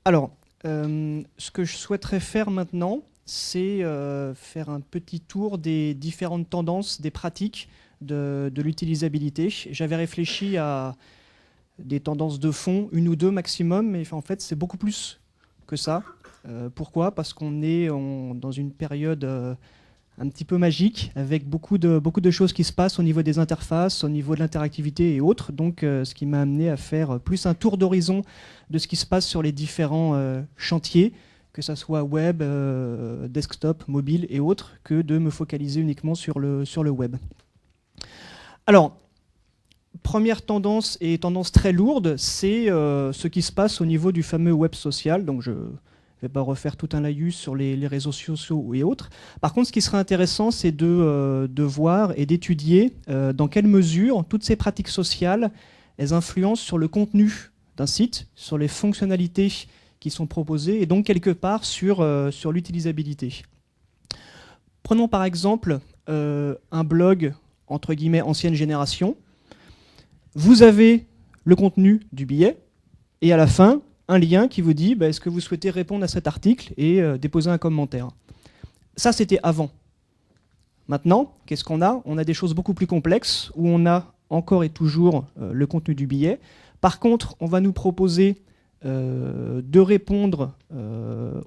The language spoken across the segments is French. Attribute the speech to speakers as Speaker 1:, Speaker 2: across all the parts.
Speaker 1: Alors, ce que je souhaiterais faire maintenant, c'est faire un petit tour des différentes tendances, des pratiques de l'utilisabilité. J'avais réfléchi à des tendances de fond, une ou deux maximum, mais en fait c'est beaucoup plus que ça. Pourquoi? Parce qu'on est dans une période un petit peu magique, avec beaucoup de choses qui se passent au niveau des interfaces, au niveau de l'interactivité et autres. Donc ce qui m'a amené à faire plus un tour d'horizon de ce qui se passe sur les différents chantiers, que ça soit web, desktop, mobile et autres, que de me focaliser uniquement sur le web. Alors, première tendance, et tendance très lourde, c'est ce qui se passe au niveau du fameux web social. Donc je ne vais pas refaire tout un laïus sur les réseaux sociaux et autres. Par contre, ce qui serait intéressant, c'est de voir et d'étudier dans quelle mesure toutes ces pratiques sociales, elles influencent sur le contenu d'un site, sur les fonctionnalités qui sont proposées, et donc quelque part sur l'utilisabilité. Prenons par exemple un blog, entre guillemets, ancienne génération. Vous avez le contenu du billet, et à la fin, un lien qui vous dit est-ce que vous souhaitez répondre à cet article et déposer un commentaire. Ça, c'était avant. Maintenant, qu'est-ce qu'on a? On a des choses beaucoup plus complexes, où on a encore et toujours le contenu du billet. Par contre, on va nous proposer de répondre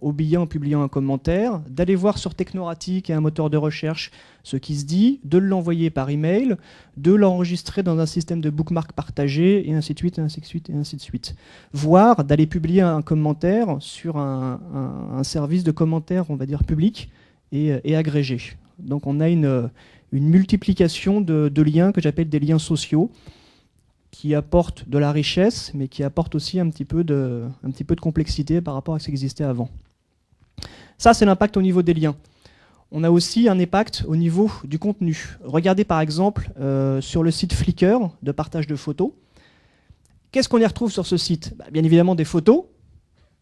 Speaker 1: au billet en publiant un commentaire, d'aller voir sur Technorati, qui est un moteur de recherche, ce qui se dit, de l'envoyer par email, de l'enregistrer dans un système de bookmark partagé, et ainsi de suite, et ainsi de suite, et ainsi de suite. Voire d'aller publier un commentaire sur un service de commentaires, on va dire, public et agrégé. Donc on a une multiplication de liens que j'appelle des liens sociaux, qui apporte de la richesse, mais qui apporte aussi un petit peu de complexité par rapport à ce qui existait avant. Ça, c'est l'impact au niveau des liens. On a aussi un impact au niveau du contenu. Regardez par exemple sur le site Flickr de partage de photos. Qu'est-ce qu'on y retrouve sur ce site? Bien évidemment des photos,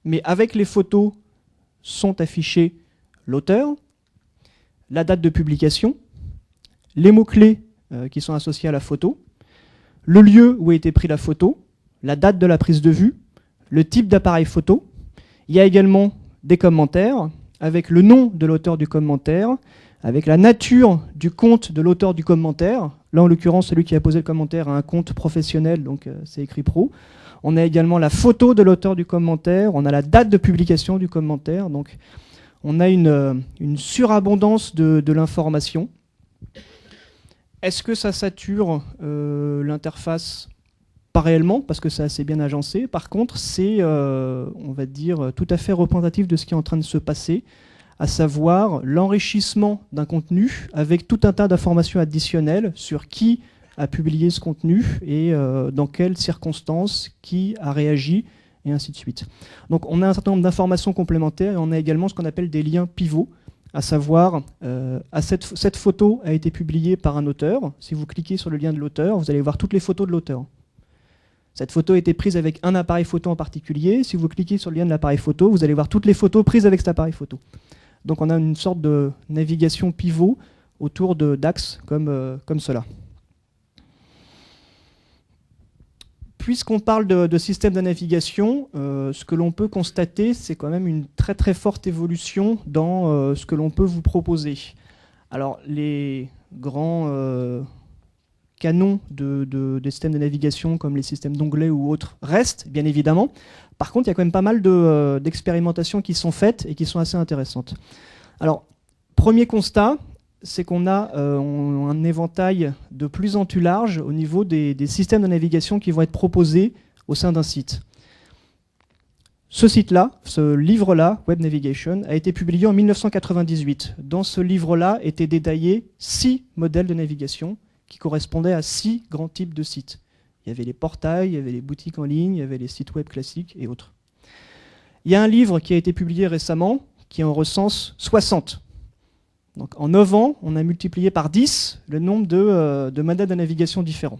Speaker 1: mais avec les photos sont affichés l'auteur, la date de publication, les mots-clés qui sont associés à la photo, le lieu où a été prise la photo, la date de la prise de vue, le type d'appareil photo. Il y a également des commentaires avec le nom de l'auteur du commentaire, avec la nature du compte de l'auteur du commentaire. Là, en l'occurrence, celui qui a posé le commentaire a un compte professionnel, donc c'est écrit pro. On a également la photo de l'auteur du commentaire, on a la date de publication du commentaire. Donc, on a une surabondance de l'information. Est-ce que ça sature l'interface? Pas réellement, parce que c'est assez bien agencé. Par contre, c'est, on va dire, tout à fait représentatif de ce qui est en train de se passer, à savoir l'enrichissement d'un contenu avec tout un tas d'informations additionnelles sur qui a publié ce contenu et dans quelles circonstances, qui a réagi, et ainsi de suite. Donc on a un certain nombre d'informations complémentaires et on a également ce qu'on appelle des liens pivots, à savoir, cette photo a été publiée par un auteur. Si vous cliquez sur le lien de l'auteur, vous allez voir toutes les photos de l'auteur. Cette photo a été prise avec un appareil photo en particulier. Si vous cliquez sur le lien de l'appareil photo, vous allez voir toutes les photos prises avec cet appareil photo. Donc on a une sorte de navigation pivot autour d'axes comme cela. Puisqu'on parle de système de navigation, ce que l'on peut constater, c'est quand même une très très forte évolution dans ce que l'on peut vous proposer. Alors, les grands canons des systèmes de navigation, comme les systèmes d'onglets ou autres, restent, bien évidemment. Par contre, il y a quand même pas mal d'expérimentations qui sont faites et qui sont assez intéressantes. Alors, premier constat, c'est qu'on a un éventail de plus en plus large au niveau des systèmes de navigation qui vont être proposés au sein d'un site. Ce site-là, ce livre-là, Web Navigation, a été publié en 1998. Dans ce livre-là étaient détaillés 6 modèles de navigation qui correspondaient à 6 grands types de sites. Il y avait les portails, il y avait les boutiques en ligne, il y avait les sites web classiques et autres. Il y a un livre qui a été publié récemment qui en recense 60. Donc, en 9 ans, on a multiplié par 10 le nombre de modèles de navigation différents.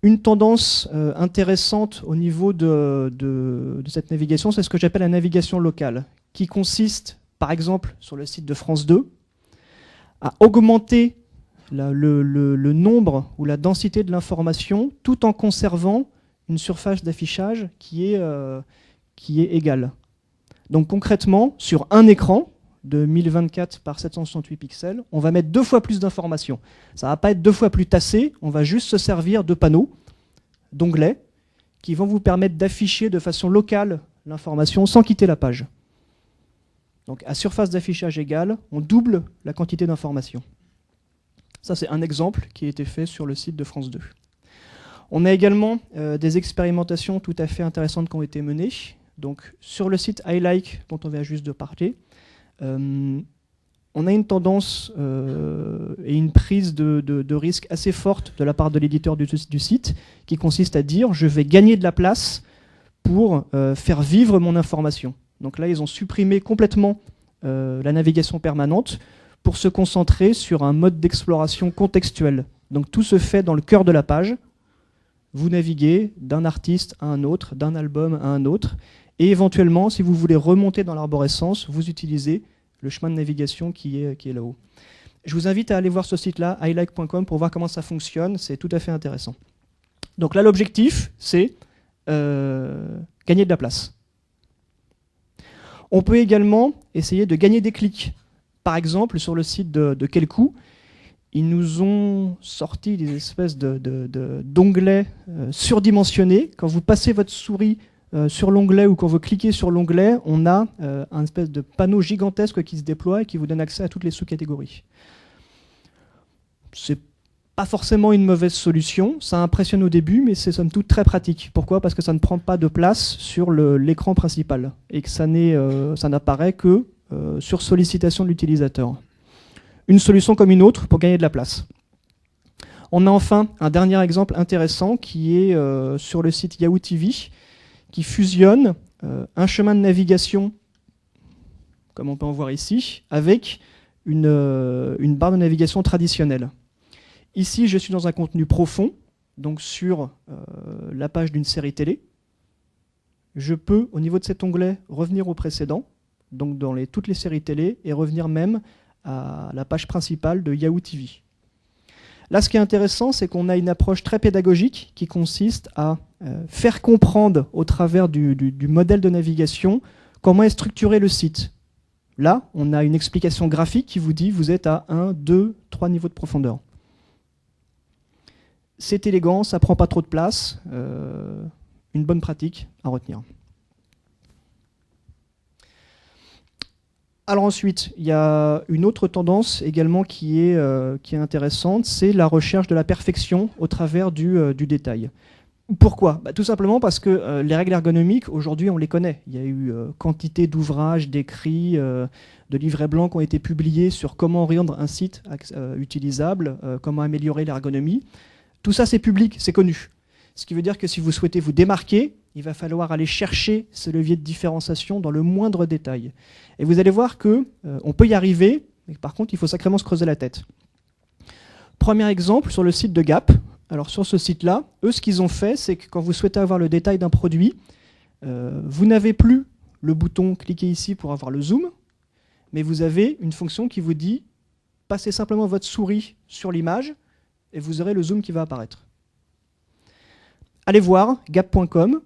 Speaker 1: Une tendance intéressante au niveau de cette navigation, c'est ce que j'appelle la navigation locale, qui consiste, par exemple, sur le site de France 2, à augmenter le nombre ou la densité de l'information tout en conservant une surface d'affichage qui est égale. Donc concrètement, sur un écran de 1024 par 768 pixels, on va mettre 2 fois plus d'informations. Ça ne va pas être 2 fois plus tassé, on va juste se servir de panneaux, d'onglets, qui vont vous permettre d'afficher de façon locale l'information sans quitter la page. Donc à surface d'affichage égale, on double la quantité d'informations. Ça, c'est un exemple qui a été fait sur le site de France 2. On a également des expérimentations tout à fait intéressantes qui ont été menées. Donc, sur le site iLike, dont on vient juste de parler, on a une tendance et une prise de risque assez forte de la part de l'éditeur du site, qui consiste à dire « je vais gagner de la place pour faire vivre mon information ». Donc là, ils ont supprimé complètement la navigation permanente pour se concentrer sur un mode d'exploration contextuel. Donc tout se fait dans le cœur de la page. Vous naviguez d'un artiste à un autre, d'un album à un autre, et éventuellement, si vous voulez remonter dans l'arborescence, vous utilisez le chemin de navigation qui est là-haut. Je vous invite à aller voir ce site-là, ilike.com, pour voir comment ça fonctionne, c'est tout à fait intéressant. Donc là, l'objectif, c'est gagner de la place. On peut également essayer de gagner des clics. Par exemple, sur le site de Quelcou, ils nous ont sorti des espèces d'onglets surdimensionnés. Quand vous passez votre souris sur l'onglet ou quand vous cliquez sur l'onglet, on a un espèce de panneau gigantesque qui se déploie et qui vous donne accès à toutes les sous-catégories. C'est pas forcément une mauvaise solution, ça impressionne au début, mais c'est somme toute très pratique. Pourquoi? Parce que ça ne prend pas de place sur l'écran principal et que ça n'apparaît que sur sollicitation de l'utilisateur. Une solution comme une autre pour gagner de la place. On a enfin un dernier exemple intéressant qui est sur le site Yahoo TV, qui fusionne un chemin de navigation, comme on peut en voir ici, avec une barre de navigation traditionnelle. Ici, je suis dans un contenu profond, donc sur la page d'une série télé. Je peux, au niveau de cet onglet, revenir au précédent, donc dans toutes les séries télé, et revenir même à la page principale de Yahoo TV. Là, ce qui est intéressant, c'est qu'on a une approche très pédagogique qui consiste à faire comprendre au travers du modèle de navigation comment est structuré le site. Là, on a une explication graphique qui vous dit vous êtes à 1, 2, 3 niveaux de profondeur. C'est élégant, ça ne prend pas trop de place, une bonne pratique à retenir. Alors ensuite, il y a une autre tendance également qui est intéressante, c'est la recherche de la perfection au travers du détail. Pourquoi? Tout simplement parce que les règles ergonomiques, aujourd'hui, on les connaît. Il y a eu quantité d'ouvrages, d'écrits, de livrets blancs qui ont été publiés sur comment rendre un site utilisable, comment améliorer l'ergonomie. Tout ça, c'est public, c'est connu. Ce qui veut dire que si vous souhaitez vous démarquer, il va falloir aller chercher ce levier de différenciation dans le moindre détail. Et vous allez voir qu'on peut y arriver, mais par contre, il faut sacrément se creuser la tête. Premier exemple, sur le site de Gap. Alors sur ce site-là, eux, ce qu'ils ont fait, c'est que quand vous souhaitez avoir le détail d'un produit, vous n'avez plus le bouton « Cliquez ici » pour avoir le zoom, mais vous avez une fonction qui vous dit « Passez simplement votre souris sur l'image » et vous aurez le zoom qui va apparaître. Allez voir, gap.com,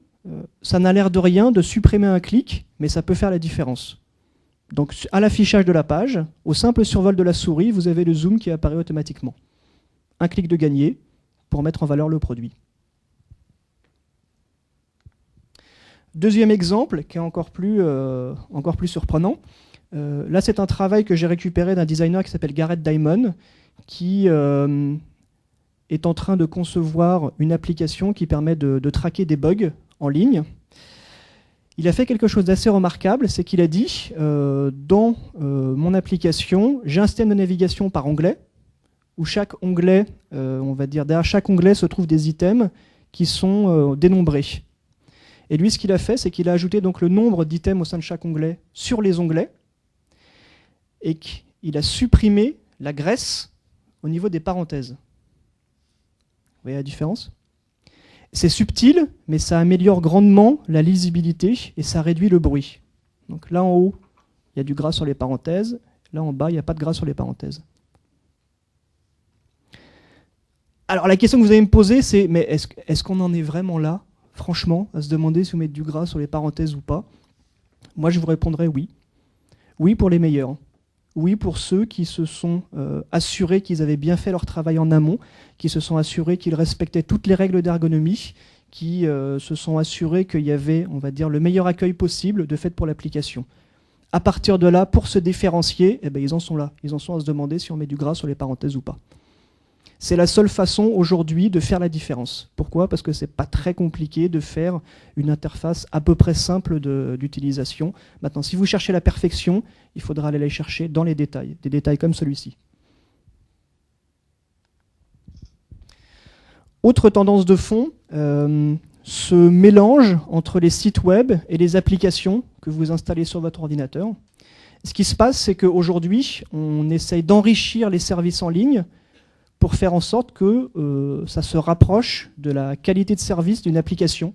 Speaker 1: ça n'a l'air de rien de supprimer un clic, mais ça peut faire la différence. Donc à l'affichage de la page, au simple survol de la souris, vous avez le zoom qui apparaît automatiquement. Un clic de gagné pour mettre en valeur le produit. Deuxième exemple, qui est encore plus surprenant. Là, c'est un travail que j'ai récupéré d'un designer qui s'appelle Gareth Diamond, qui est en train de concevoir une application qui permet de traquer des bugs en ligne. Il a fait quelque chose d'assez remarquable, c'est qu'il a dit dans mon application, j'ai un système de navigation par onglet, où chaque onglet, on va dire, derrière chaque onglet se trouvent des items qui sont dénombrés. Et lui, ce qu'il a fait, c'est qu'il a ajouté donc le nombre d'items au sein de chaque onglet sur les onglets, et qu'il a supprimé la graisse au niveau des parenthèses. Vous voyez la différence? C'est subtil, mais ça améliore grandement la lisibilité et ça réduit le bruit. Donc là en haut, il y a du gras sur les parenthèses. Là en bas, il n'y a pas de gras sur les parenthèses. Alors la question que vous allez me poser, c'est mais est-ce qu'on en est vraiment là? franchement, à se demander si vous mettez du gras sur les parenthèses ou pas? Moi, je vous répondrai oui. Oui pour les meilleurs. Oui pour ceux qui se sont assurés qu'ils avaient bien fait leur travail en amont, qui se sont assurés qu'ils respectaient toutes les règles d'ergonomie, qui se sont assurés qu'il y avait, on va dire, le meilleur accueil possible de fait pour l'application. À partir de là, pour se différencier, eh ben, ils en sont là. Ils en sont à se demander si on met du gras sur les parenthèses ou pas. C'est la seule façon aujourd'hui de faire la différence. Pourquoi? Parce que c'est pas très compliqué de faire une interface à peu près simple d'utilisation. Maintenant, si vous cherchez la perfection, il faudra aller la chercher dans les détails, des détails comme celui-ci. Autre tendance de fond, ce mélange entre les sites web et les applications que vous installez sur votre ordinateur. Ce qui se passe, c'est qu'aujourd'hui, on essaye d'enrichir les services en ligne pour faire en sorte que ça se rapproche de la qualité de service d'une application,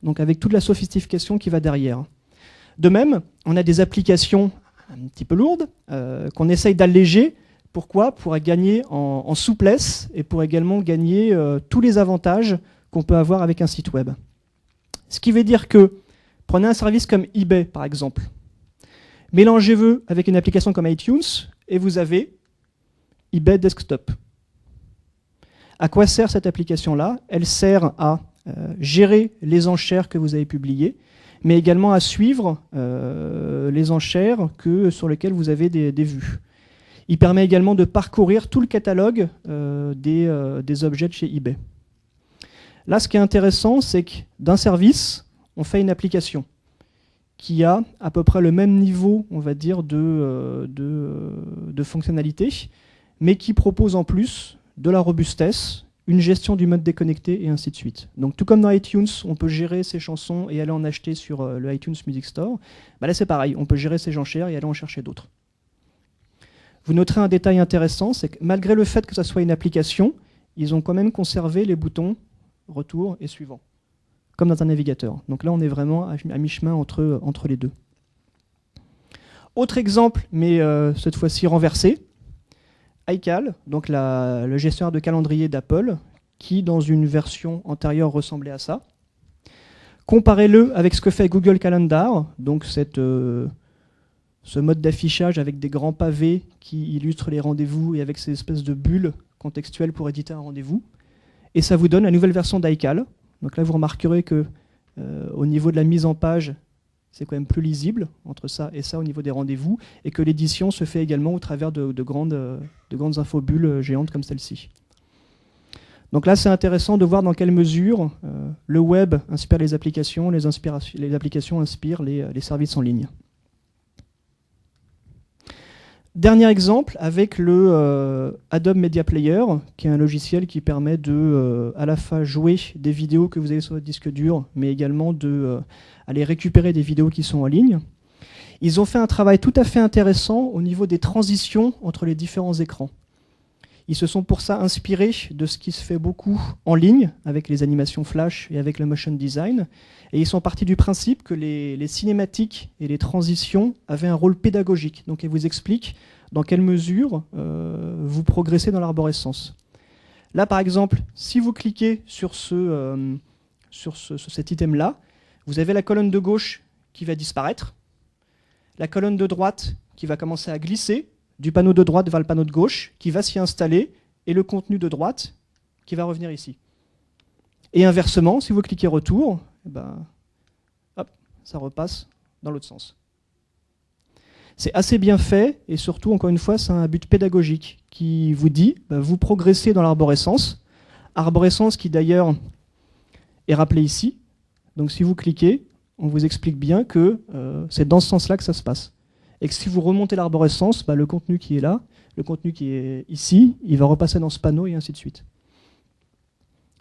Speaker 1: donc avec toute la sophistication qui va derrière. De même, on a des applications un petit peu lourdes qu'on essaye d'alléger. Pourquoi? Pour gagner en souplesse et pour également gagner tous les avantages qu'on peut avoir avec un site web. Ce qui veut dire que, prenez un service comme eBay par exemple, mélangez-le avec une application comme iTunes et vous avez eBay Desktop. À quoi sert cette application-là? Elle sert à gérer les enchères que vous avez publiées, mais également à suivre les enchères sur lesquelles vous avez des vues. Il permet également de parcourir tout le catalogue des objets de chez eBay. Là, ce qui est intéressant, c'est que d'un service, on fait une application qui a à peu près le même niveau, on va dire, de fonctionnalité, mais qui propose en plus de la robustesse, une gestion du mode déconnecté et ainsi de suite. Donc tout comme dans iTunes, on peut gérer ses chansons et aller en acheter sur le iTunes Music Store, bah là c'est pareil, on peut gérer ses enchères et aller en chercher d'autres. Vous noterez un détail intéressant, c'est que malgré le fait que ça soit une application, ils ont quand même conservé les boutons retour et suivant, comme dans un navigateur. Donc là on est vraiment à mi-chemin entre les deux. Autre exemple, mais cette fois-ci renversé, iCal, donc le gestionnaire de calendrier d'Apple, qui dans une version antérieure ressemblait à ça. Comparez-le avec ce que fait Google Calendar, donc ce mode d'affichage avec des grands pavés qui illustrent les rendez-vous et avec ces espèces de bulles contextuelles pour éditer un rendez-vous. Et ça vous donne la nouvelle version d'iCal. Donc là, vous remarquerez que au niveau de la mise en page, c'est quand même plus lisible entre ça et ça au niveau des rendez-vous, et que l'édition se fait également au travers de grandes infobulles géantes comme celle-ci. Donc là, c'est intéressant de voir dans quelle mesure le web inspire les applications, les applications inspirent les services en ligne. Dernier exemple avec le Adobe Media Player, qui est un logiciel qui permet de à la fois jouer des vidéos que vous avez sur votre disque dur, mais également aller récupérer des vidéos qui sont en ligne. Ils ont fait un travail tout à fait intéressant au niveau des transitions entre les différents écrans. Ils se sont pour ça inspirés de ce qui se fait beaucoup en ligne, avec les animations flash et avec le motion design. Et ils sont partis du principe que les cinématiques et les transitions avaient un rôle pédagogique. Donc ils vous expliquent dans quelle mesure vous progressez dans l'arborescence. Là, par exemple, si vous cliquez sur cet item-là, vous avez la colonne de gauche qui va disparaître, la colonne de droite qui va commencer à glisser du panneau de droite vers le panneau de gauche, qui va s'y installer, et le contenu de droite qui va revenir ici. Et inversement, si vous cliquez retour, eh ben, hop, ça repasse dans l'autre sens. C'est assez bien fait, et surtout, encore une fois, c'est un but pédagogique qui vous dit, vous progressez dans l'arborescence, arborescence qui d'ailleurs est rappelée ici. Donc si vous cliquez, on vous explique bien que c'est dans ce sens-là que ça se passe. Et que si vous remontez l'arborescence, le contenu qui est là, le contenu qui est ici, il va repasser dans ce panneau et ainsi de suite.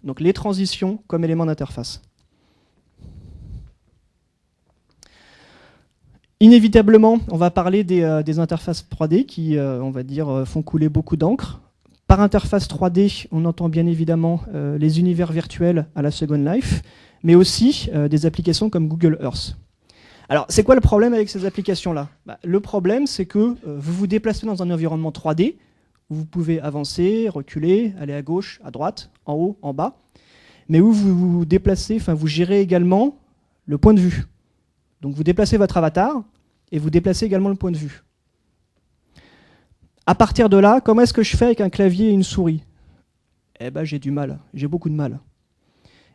Speaker 1: Donc les transitions comme élément d'interface. Inévitablement, on va parler des interfaces 3D qui, on va dire, font couler beaucoup d'encre. Par interface 3D, on entend bien évidemment les univers virtuels à la Second Life, mais aussi des applications comme Google Earth. Alors, c'est quoi le problème avec ces applications-là? Le problème, c'est que vous vous déplacez dans un environnement 3D, où vous pouvez avancer, reculer, aller à gauche, à droite, en haut, en bas. mais où vous déplacez, enfin vous gérez également le point de vue. Donc vous déplacez votre avatar et vous déplacez également le point de vue. À partir de là, comment est-ce que je fais avec un clavier et une souris? Eh ben j'ai du mal, j'ai beaucoup de mal.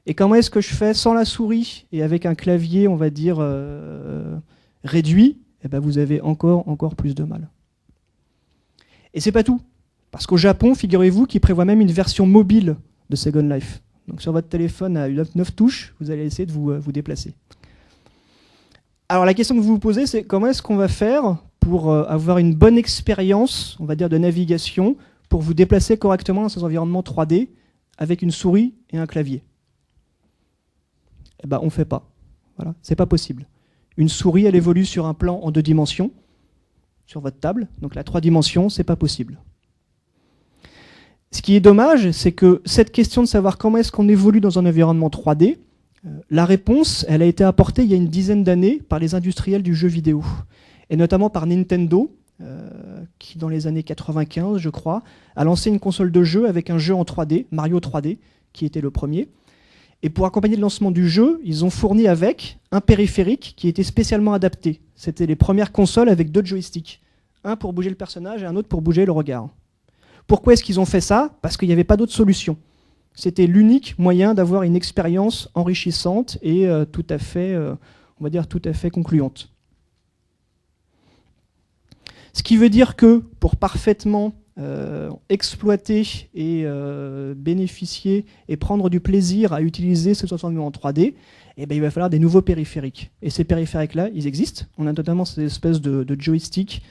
Speaker 1: Et comment est-ce que je fais sans la souris et avec un clavier, on va dire, réduit? Eh ben vous avez encore plus de mal. Et c'est pas tout. Parce qu'au Japon, figurez-vous qu'ils prévoient même une version mobile de Second Life. Donc sur votre téléphone à 9 touches, vous allez essayer de vous déplacer. Alors la question que vous vous posez, c'est comment est-ce qu'on va faire pour avoir une bonne expérience, on va dire, de navigation, pour vous déplacer correctement dans ces environnements 3D avec une souris et un clavier? Eh ben on ne fait pas. Voilà, c'est pas possible. Une souris, elle évolue sur un plan en 2 dimensions, sur votre table, donc la 3 dimensions, c'est pas possible. Ce qui est dommage, c'est que cette question de savoir comment est-ce qu'on évolue dans un environnement 3D, la réponse, elle a été apportée il y a une dizaine d'années par les industriels du jeu vidéo, et notamment par Nintendo, qui dans les années 95, je crois, a lancé une console de jeu avec un jeu en 3D, Mario 3D, qui était le premier. Et pour accompagner le lancement du jeu, ils ont fourni avec un périphérique qui était spécialement adapté. C'était les premières consoles avec 2 joysticks, un pour bouger le personnage et un autre pour bouger le regard. Pourquoi est-ce qu'ils ont fait ça? Parce qu'il n'y avait pas d'autre solution. C'était l'unique moyen d'avoir une expérience enrichissante et tout à fait, on va dire, tout à fait concluante. Ce qui veut dire que pour parfaitement exploiter et bénéficier et prendre du plaisir à utiliser ce environnement en 3D, eh bien, il va falloir des nouveaux périphériques. Et ces périphériques-là, ils existent. On a notamment ces espèces de joysticks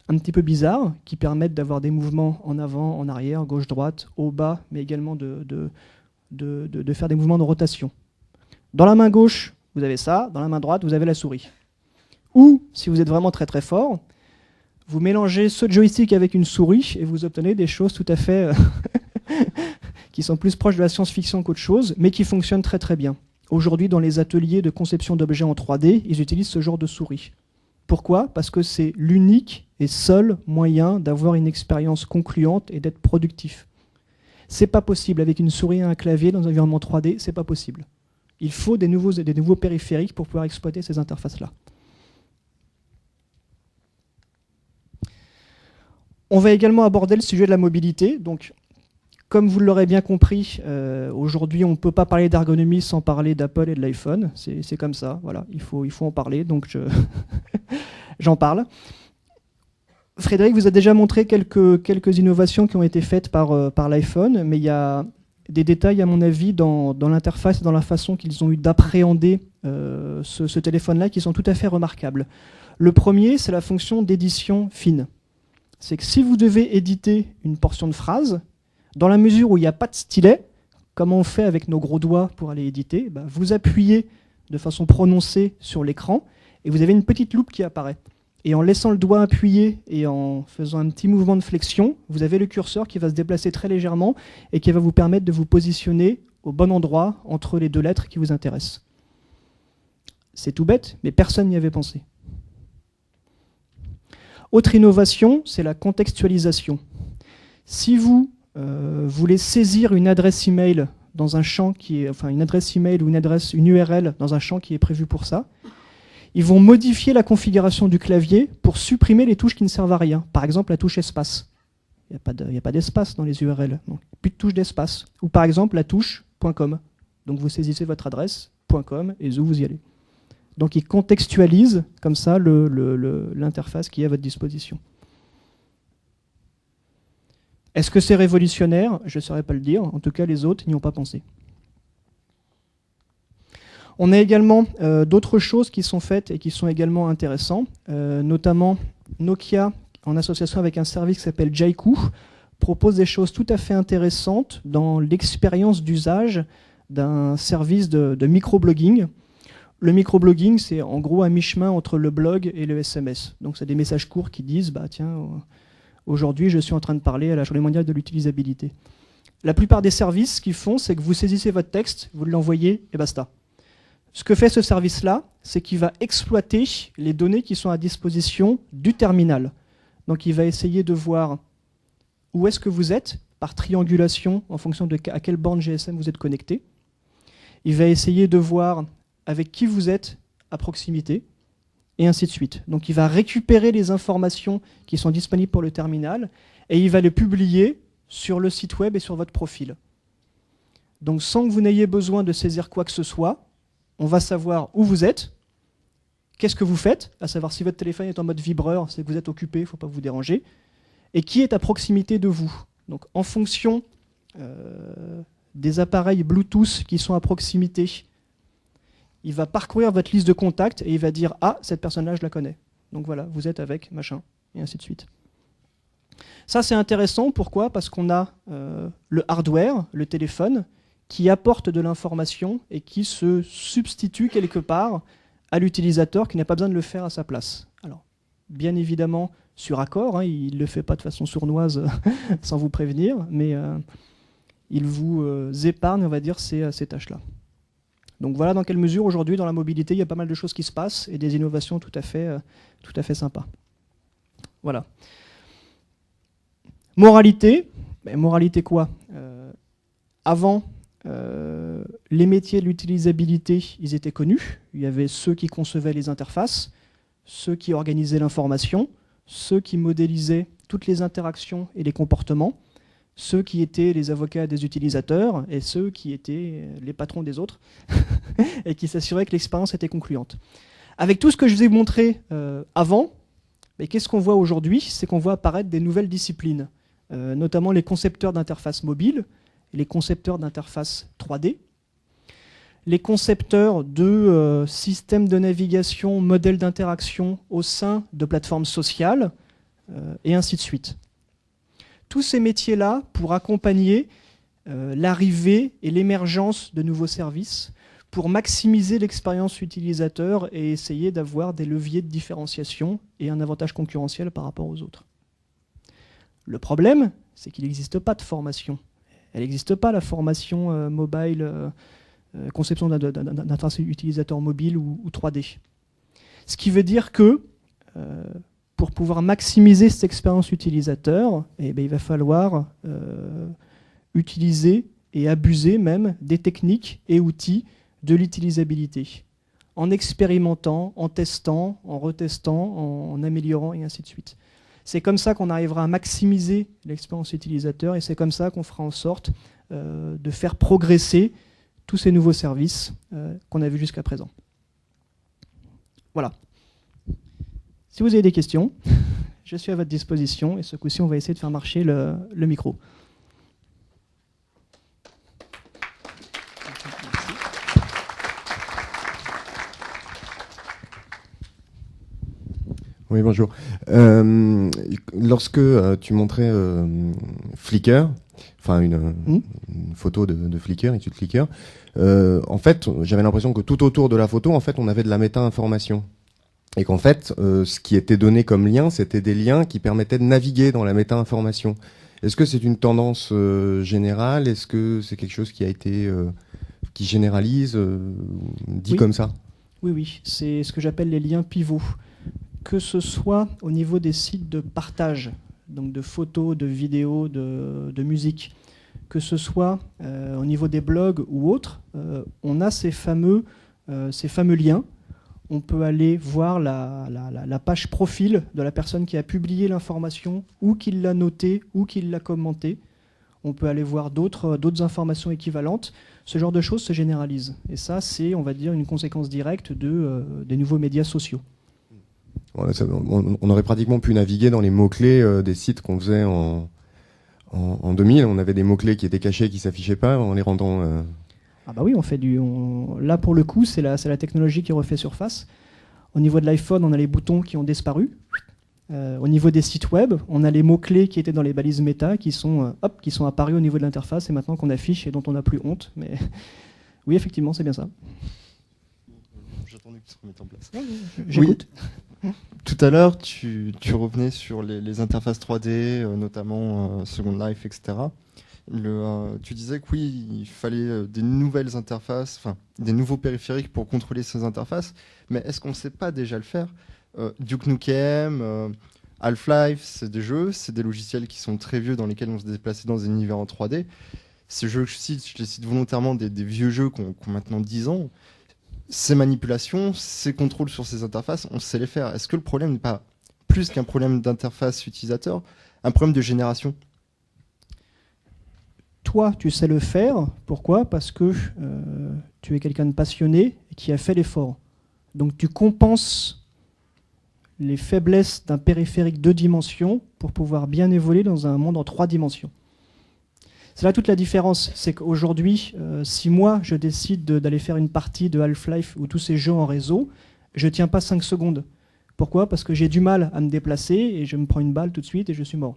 Speaker 1: un petit peu bizarres qui permettent d'avoir des mouvements en avant, en arrière, gauche, droite, haut, bas, mais également de faire des mouvements de rotation. Dans la main gauche, vous avez ça. Dans la main droite, vous avez la souris. Ou, si vous êtes vraiment très très fort, vous mélangez ce joystick avec une souris et vous obtenez des choses tout à fait qui sont plus proches de la science-fiction qu'autre chose, mais qui fonctionnent très très bien. Aujourd'hui, dans les ateliers de conception d'objets en 3D, ils utilisent ce genre de souris. Pourquoi? Parce que c'est l'unique et seul moyen d'avoir une expérience concluante et d'être productif. C'est pas possible avec une souris et un clavier dans un environnement 3D, c'est pas possible. Il faut des nouveaux périphériques pour pouvoir exploiter ces interfaces-là. On va également aborder le sujet de la mobilité. Donc, comme vous l'aurez bien compris, aujourd'hui, on ne peut pas parler d'ergonomie sans parler d'Apple et de l'iPhone. C'est comme ça, voilà, il faut en parler, donc j'en parle. Frédéric vous a déjà montré quelques innovations qui ont été faites par l'iPhone, mais il y a des détails, à mon avis, dans l'interface et dans la façon qu'ils ont eu d'appréhender ce téléphone-là qui sont tout à fait remarquables. Le premier, c'est la fonction d'édition fine. C'est que si vous devez éditer une portion de phrase, dans la mesure où il n'y a pas de stylet, comme on fait avec nos gros doigts pour aller éditer, vous appuyez de façon prononcée sur l'écran et vous avez une petite loupe qui apparaît. Et en laissant le doigt appuyé et en faisant un petit mouvement de flexion, vous avez le curseur qui va se déplacer très légèrement et qui va vous permettre de vous positionner au bon endroit entre les 2 lettres qui vous intéressent. C'est tout bête, mais personne n'y avait pensé. Autre innovation, c'est la contextualisation. Si vous voulez saisir une adresse email dans un champ qui est, enfin une adresse email ou une URL dans un champ qui est prévu pour ça, ils vont modifier la configuration du clavier pour supprimer les touches qui ne servent à rien. Par exemple, la touche espace. Il n'y a pas d'espace dans les URL, donc plus de touche d'espace. Ou par exemple, la touche .com. Donc vous saisissez votre adresse .com et vous y allez. Donc ils contextualisent comme ça l'interface qui est à votre disposition. Est-ce que c'est révolutionnaire? Je ne saurais pas le dire. En tout cas, les autres n'y ont pas pensé. On a également d'autres choses qui sont faites et qui sont également intéressantes, notamment Nokia, en association avec un service qui s'appelle Jaiku, propose des choses tout à fait intéressantes dans l'expérience d'usage d'un service de microblogging. Le microblogging, c'est en gros un mi-chemin entre le blog et le SMS. Donc c'est des messages courts qui disent « tiens, aujourd'hui je suis en train de parler à la Journée mondiale de l'utilisabilité ». La plupart des services, ce qu'ils font, c'est que vous saisissez votre texte, vous l'envoyez et basta. Ce que fait ce service-là, c'est qu'il va exploiter les données qui sont à disposition du terminal. Donc il va essayer de voir où est-ce que vous êtes, par triangulation, en fonction de à quelle borne GSM vous êtes connecté. Il va essayer de voir avec qui vous êtes à proximité, et ainsi de suite. Donc il va récupérer les informations qui sont disponibles pour le terminal, et il va les publier sur le site web et sur votre profil. Donc sans que vous n'ayez besoin de saisir quoi que ce soit, on va savoir où vous êtes, qu'est-ce que vous faites, à savoir si votre téléphone est en mode vibreur, c'est que vous êtes occupé, il ne faut pas vous déranger, et qui est à proximité de vous. Donc en fonction des appareils Bluetooth qui sont à proximité, il va parcourir votre liste de contacts et il va dire « Ah, cette personne-là, je la connais. Donc voilà, vous êtes avec machin », et ainsi de suite. Ça, c'est intéressant. Pourquoi? Parce qu'on a le hardware, le téléphone, qui apporte de l'information et qui se substitue quelque part à l'utilisateur qui n'a pas besoin de le faire à sa place. Alors, bien évidemment, sur accord, hein, il ne le fait pas de façon sournoise sans vous prévenir, mais il vous épargne, on va dire, ces tâches-là. Donc voilà dans quelle mesure aujourd'hui dans la mobilité il y a pas mal de choses qui se passent et des innovations tout à fait sympas. Voilà. Moralité, ben, moralité quoi? Avant, les métiers de l'utilisabilité, ils étaient connus. Il y avait ceux qui concevaient les interfaces, ceux qui organisaient l'information, ceux qui modélisaient toutes les interactions et les comportements, ceux qui étaient les avocats des utilisateurs et ceux qui étaient les patrons des autres et qui s'assuraient que l'expérience était concluante. Avec tout ce que je vous ai montré avant, qu'est-ce qu'on voit aujourd'hui? C'est qu'on voit apparaître des nouvelles disciplines, notamment les concepteurs d'interfaces mobiles, les concepteurs d'interfaces 3D, les concepteurs de systèmes de navigation, modèles d'interaction au sein de plateformes sociales, et ainsi de suite. Tous ces métiers-là pour accompagner l'arrivée et l'émergence de nouveaux services, pour maximiser l'expérience utilisateur et essayer d'avoir des leviers de différenciation et un avantage concurrentiel par rapport aux autres. Le problème, c'est qu'il n'existe pas de formation. Elle n'existe pas, la formation mobile, conception d'interface utilisateur mobile ou 3D. Ce qui veut dire que pour pouvoir maximiser cette expérience utilisateur, eh bien, il va falloir utiliser et abuser même des techniques et outils de l'utilisabilité, en expérimentant, en testant, en retestant, en améliorant et ainsi de suite. C'est comme ça qu'on arrivera à maximiser l'expérience utilisateur et c'est comme ça qu'on fera en sorte de faire progresser tous ces nouveaux services qu'on a vus jusqu'à présent. Voilà. Si vous avez des questions, je suis à votre disposition et ce coup-ci, on va essayer de faire marcher le micro.
Speaker 2: Oui, bonjour. Lorsque tu montrais Flickr, enfin une photo de Flickr, étude Flickr, en fait, j'avais l'impression que tout autour de la photo, en fait, on avait de la méta-information. Et qu'en fait, ce qui était donné comme lien, c'était des liens qui permettaient de naviguer dans la méta-information. Est-ce que c'est une tendance générale? Est-ce que c'est quelque chose qui a été qui généralise, dit
Speaker 1: oui.
Speaker 2: Comme ça?
Speaker 1: Oui, oui. C'est ce que j'appelle les liens pivots. Que ce soit au niveau des sites de partage, donc de photos, de vidéos, de musique, que ce soit au niveau des blogs ou autres, on a ces fameux liens. On peut aller voir la page profil de la personne qui a publié l'information, ou qui l'a notée, ou qui l'a commentée. On peut aller voir d'autres informations équivalentes. Ce genre de choses se généralise. Et ça, c'est, on va dire, une conséquence directe des nouveaux médias sociaux.
Speaker 2: On aurait pratiquement pu naviguer dans les mots-clés des sites qu'on faisait en 2000. On avait des mots-clés qui étaient cachés, qui ne s'affichaient pas, en les rendant...
Speaker 1: Ah bah oui, on fait là, pour le coup, c'est la technologie qui refait surface. Au niveau de l'iPhone, on a les boutons qui ont disparu. Au niveau des sites web, on a les mots-clés qui étaient dans les balises méta qui sont apparus au niveau de l'interface et maintenant qu'on affiche et dont on n'a plus honte. Mais oui, effectivement, c'est bien ça.
Speaker 3: J'attendais que ça se remette en place.
Speaker 1: J'écoute.
Speaker 3: Oui. Tout à l'heure, tu revenais sur les interfaces 3D, notamment Second Life, etc. Tu disais que oui, il fallait des nouvelles interfaces, enfin des nouveaux périphériques pour contrôler ces interfaces, mais est-ce qu'on ne sait pas déjà le faire? Duke Nukem, Half-Life, c'est des jeux, c'est des logiciels qui sont très vieux dans lesquels on se déplaçait dans des univers en 3D. Ces jeux que je les cite volontairement des vieux jeux qui ont maintenant 10 ans. Ces manipulations, ces contrôles sur ces interfaces, on sait les faire. Est-ce que le problème n'est pas plus qu'un problème d'interface utilisateur, un problème de génération?
Speaker 1: Toi, tu sais le faire. Pourquoi? Parce que tu es quelqu'un de passionné et qui a fait l'effort. Donc tu compenses les faiblesses d'un périphérique 2 dimensions pour pouvoir bien évoluer dans un monde en 3 dimensions. C'est là toute la différence. C'est qu'aujourd'hui, si moi je décide d'aller faire une partie de Half-Life ou tous ces jeux en réseau, je ne tiens pas 5 secondes. Pourquoi? Parce que j'ai du mal à me déplacer et je me prends une balle tout de suite et je suis mort.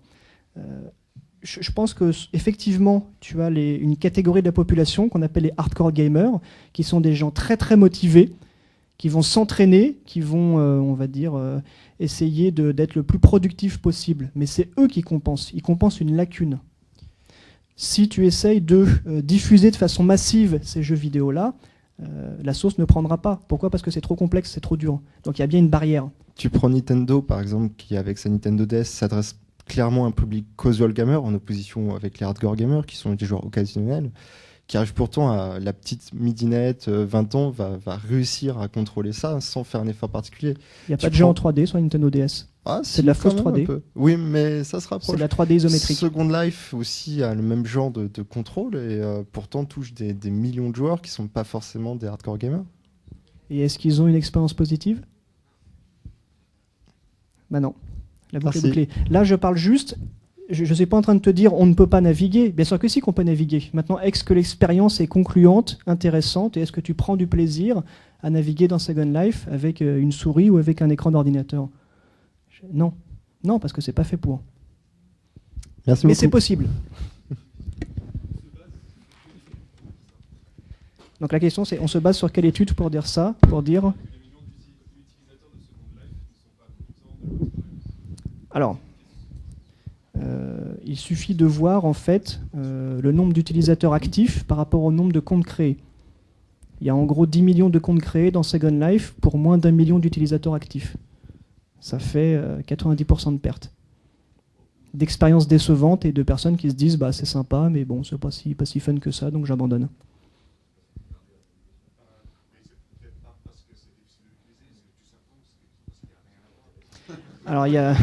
Speaker 1: Je pense que effectivement, tu as une catégorie de la population qu'on appelle les hardcore gamers, qui sont des gens très très motivés, qui vont s'entraîner, qui vont, on va dire, essayer d'être le plus productif possible. Mais c'est eux qui compensent. Ils compensent une lacune. Si tu essayes de diffuser de façon massive ces jeux vidéo-là, la sauce ne prendra pas. Pourquoi? Parce que c'est trop complexe, c'est trop dur. Donc il y a bien une barrière.
Speaker 3: Tu prends Nintendo, par exemple, qui avec sa Nintendo DS s'adresse clairement à un public casual gamer, en opposition avec les hardcore gamers, qui sont des joueurs occasionnels, qui arrivent pourtant à la petite midinette, 20 ans, va réussir à contrôler ça sans faire un effort particulier.
Speaker 1: Il n'y a pas de jeu en 3D sur la Nintendo DS.
Speaker 3: Ah,
Speaker 1: c'est de la fausse 3D.
Speaker 3: Oui, mais ça se rapproche.
Speaker 1: C'est de la 3D isométrique.
Speaker 3: Second Life aussi a le même genre de contrôle et pourtant touche des millions de joueurs qui ne sont pas forcément des hardcore gamers.
Speaker 1: Et est-ce qu'ils ont une expérience positive? Bah non. La boucle est bouclée. Là, je parle juste. Je ne suis pas en train de te dire on ne peut pas naviguer. Bien sûr que si qu'on peut naviguer. Maintenant, est-ce que l'expérience est concluante, intéressante, et est-ce que tu prends du plaisir à naviguer dans Second Life avec une souris ou avec un écran d'ordinateur? Non. Non, parce que c'est pas fait pour.
Speaker 3: Merci
Speaker 1: Mais
Speaker 3: beaucoup.
Speaker 1: c'est possible. Donc la question c'est, on se base sur quelle étude pour dire ça? Pour dire... Alors, il suffit de voir en fait le nombre d'utilisateurs actifs par rapport au nombre de comptes créés. Il y a en gros 10 millions de comptes créés dans Second Life pour moins d'1 million d'utilisateurs actifs. Ça fait 90% de pertes. D'expériences décevantes et de personnes qui se disent bah, c'est sympa, mais bon, c'est pas si fun que ça, donc j'abandonne. Alors il y a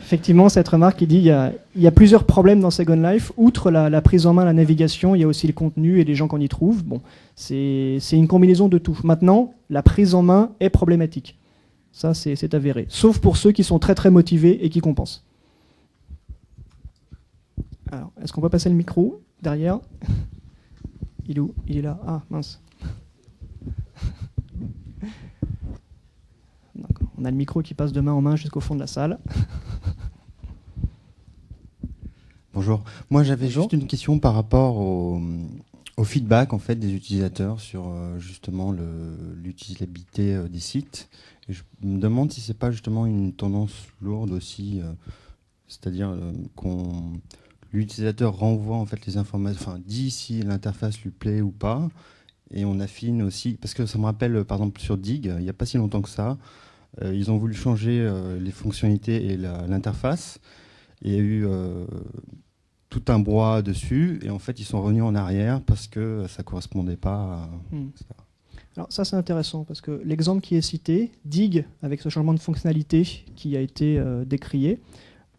Speaker 1: effectivement cette remarque qui dit il y a plusieurs problèmes dans Second Life. Outre la prise en main, la navigation, il y a aussi le contenu et les gens qu'on y trouve. Bon, c'est une combinaison de tout. Maintenant, la prise en main est problématique. Ça, c'est avéré. Sauf pour ceux qui sont très très motivés et qui compensent. Alors, est-ce qu'on peut passer le micro derrière? Il est où? Il est là. Ah, mince. On a le micro qui passe de main en main jusqu'au fond de la salle.
Speaker 4: Bonjour. Moi, j'avais juste une question par rapport au feedback en fait des utilisateurs sur justement l'utilisabilité des sites. Et je me demande si c'est pas justement une tendance lourde aussi, c'est-à-dire l'utilisateur renvoie en fait les informations, enfin dit si l'interface lui plaît ou pas, et on affine aussi parce que ça me rappelle par exemple sur Dig, il n'y a pas si longtemps que ça. Ils ont voulu changer les fonctionnalités et l'interface. Il y a eu tout un brouhaha dessus. Et en fait, ils sont revenus en arrière parce que ça ne correspondait pas à...
Speaker 1: Alors ça, c'est intéressant parce que l'exemple qui est cité, Dig, avec ce changement de fonctionnalité qui a été décrié,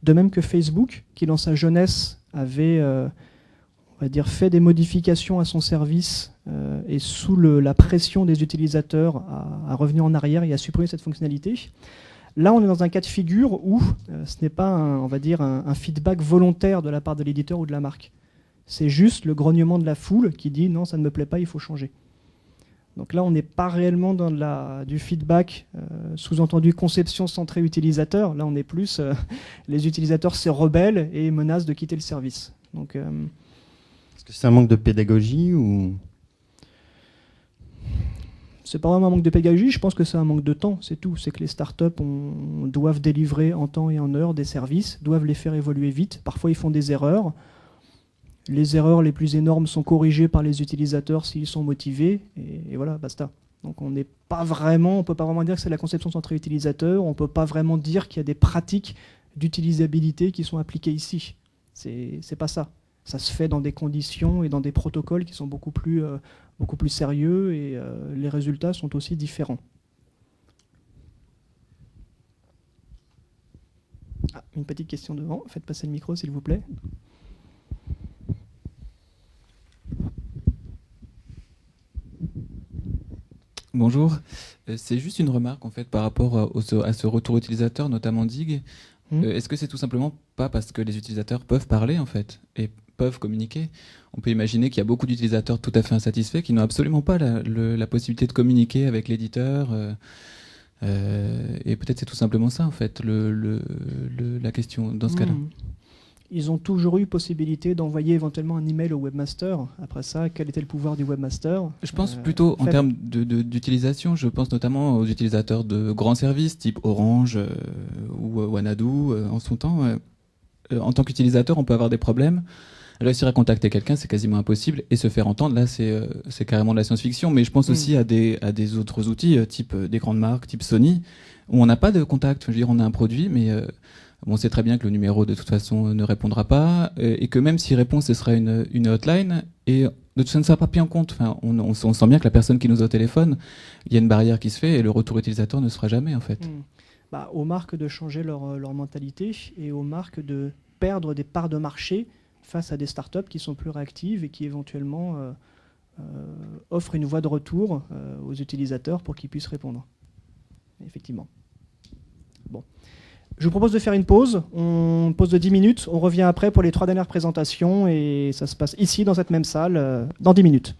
Speaker 1: de même que Facebook, qui dans sa jeunesse avait on va dire, fait des modifications à son service et sous la pression des utilisateurs à revenir en arrière et à supprimer cette fonctionnalité. Là, on est dans un cas de figure où ce n'est pas on va dire un feedback volontaire de la part de l'éditeur ou de la marque. C'est juste le grognement de la foule qui dit non, ça ne me plaît pas, il faut changer. Donc là, on n'est pas réellement dans du feedback, sous-entendu conception centrée utilisateur. Là, on est plus les utilisateurs se rebellent et menacent de quitter le service. Donc
Speaker 4: est-ce que c'est un manque de pédagogie ou...
Speaker 1: C'est pas vraiment un manque de pédagogie, je pense que c'est un manque de temps, c'est tout. C'est que les startups doivent délivrer en temps et en heure des services, doivent les faire évoluer vite. Parfois, ils font des erreurs. Les erreurs les plus énormes sont corrigées par les utilisateurs s'ils sont motivés, et voilà, basta. Donc on peut pas vraiment dire que c'est la conception centrée utilisateur, on peut pas vraiment dire qu'il y a des pratiques d'utilisabilité qui sont appliquées ici. C'est pas ça. ça se fait dans des conditions et dans des protocoles qui sont beaucoup plus sérieux, et les résultats sont aussi différents. Ah, une petite question devant. Faites passer le micro, s'il vous plaît.
Speaker 5: Bonjour. C'est juste une remarque en fait par rapport à ce retour utilisateur, notamment Dig. Est-ce que c'est tout simplement pas parce que les utilisateurs peuvent parler en fait et peuvent communiquer? On peut imaginer qu'il y a beaucoup d'utilisateurs tout à fait insatisfaits qui n'ont absolument pas la possibilité de communiquer avec l'éditeur. Et peut-être c'est tout simplement ça en fait la question dans ce cas-là.
Speaker 1: Ils ont toujours eu possibilité d'envoyer éventuellement un email au webmaster. Après ça, quel était le pouvoir du webmaster?
Speaker 5: Je pense plutôt en termes d'utilisation. Je pense notamment aux utilisateurs de grands services type Orange ou Wanadu en son temps. En tant qu'utilisateur, on peut avoir des problèmes. Réussir à contacter quelqu'un, c'est quasiment impossible. Et se faire entendre, là, c'est carrément de la science-fiction. Mais je pense aussi à des autres outils, type des grandes marques, type Sony, où on n'a pas de contact. Je veux dire, on a un produit, mais on sait très bien que le numéro, de toute façon, ne répondra pas. Et que même s'il répond, ce sera une hotline. Et ça ne sera pas pris en compte. Enfin, on sent bien que la personne qui nous a au téléphone, il y a une barrière qui se fait et le retour utilisateur ne sera jamais, en fait.
Speaker 1: Aux marques de changer leur mentalité et aux marques de perdre des parts de marché face à des startups qui sont plus réactives et qui éventuellement offrent une voie de retour aux utilisateurs pour qu'ils puissent répondre. Effectivement. Bon. Je vous propose de faire une pause. On pause de 10 minutes. On revient après pour les 3 dernières présentations et ça se passe ici dans cette même salle dans 10 minutes.